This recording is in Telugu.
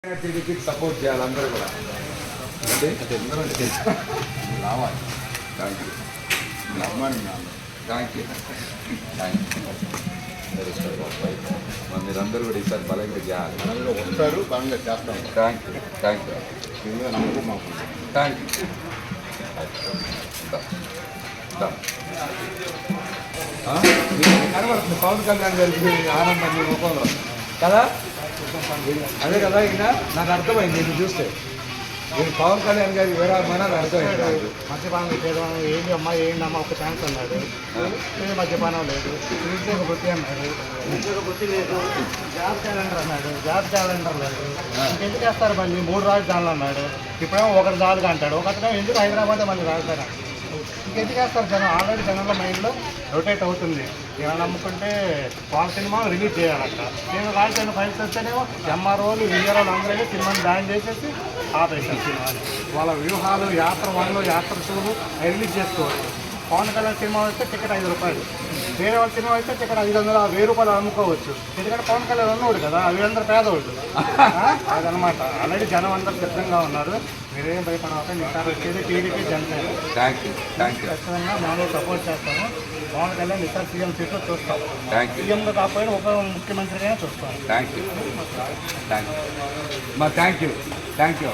టీడీపీకి సపోర్ట్ చేయాలి అందరూ కూడా రావాలి. థ్యాంక్ యూ థ్యాంక్ యూ మీరందరూ కూడా ఈసారి బలంగా చేయాలి. వస్తారు బలంగా చేస్తాం. థ్యాంక్ యూ థ్యాంక్ యూ మీ మీద నమ్మకం మాకు. Thank you. కనబడుతుంది పవన్ కళ్యాణ్ గారికి ఆనందం మీ ముఖంలో కదా. అదే కదా ఈయన నాకు అర్థమైంది నేను చూస్తే. నేను పవన్ కళ్యాణ్ గారికి వేరామని నాకు అర్థమైంది. నాకు మద్యపానం చేయడం ఏంటి అమ్మా ఏంటమ్మా ఒక ఛాన్స్ అన్నాడు. మద్యపానం లేదు, నిరుద్యోగ వృత్తి అన్నాడు, నిరుద్యోగ వృత్తి లేదు, జాబ్ క్యాలెండర్ అన్నాడు, జాబ్ క్యాలెండర్ లేదు. ఇంకెందుకు వేస్తారు మళ్ళీ 3 రాజధానులు అన్నాడు. ఇప్పుడేమో ఒకటి చాలుగా అంటాడు, ఒకటినేమో ఎందుకు హైదరాబాద్ మళ్ళీ రాజధాని. ఇంకెందుకు వేస్తారు జనం? ఆల్రెడీ జనంలో మైండ్లో రొటేట్ అవుతుంది. ఏమైనా నమ్ముకుంటే వాళ్ళ సినిమా రిలీజ్ చేయాలంట. నేను రాజధాని ఫైల్స్ వస్తేనేమో ఎంఆర్ఓలు విఆర్ఓలు అందరూ సినిమాని బ్యాన్ చేసేసి ఆపేశారు సినిమాని. వాళ్ళ వ్యూహాలు యాత్ర 1 యాత్ర 2 రిలీజ్ చేసుకోవచ్చు. పవన్ కళ్యాణ్ సినిమా వస్తే టికెట్ 5 రూపాయలు, వేరే వాళ్ళ సినిమా వస్తే టికెట్ 500 1000 రూపాయలు అమ్ముకోవచ్చు. ఎందుకంటే పవన్ కళ్యాణ్ ఉన్నవాడు కదా, వీళ్ళందరూ పేదవాళ్ళు. అదనమాట. ఆల్రెడీ జనం అందరూ సిద్ధంగా ఉన్నారు. మీరేం భయపడవకండి. ఈసారి వచ్చేది TDP Janasena. Thank you thank you ఖచ్చితంగా మనం సపోర్ట్ చేస్తాము. పవన్ కళ్యాణ్ ఈసారి సీఎం సీట్లో చూస్తాం. థ్యాంక్ యూ సీఎంగా కాకపోయినా ఉప ముఖ్యమంత్రిగా చూస్తాం. Thank you thank you thank you.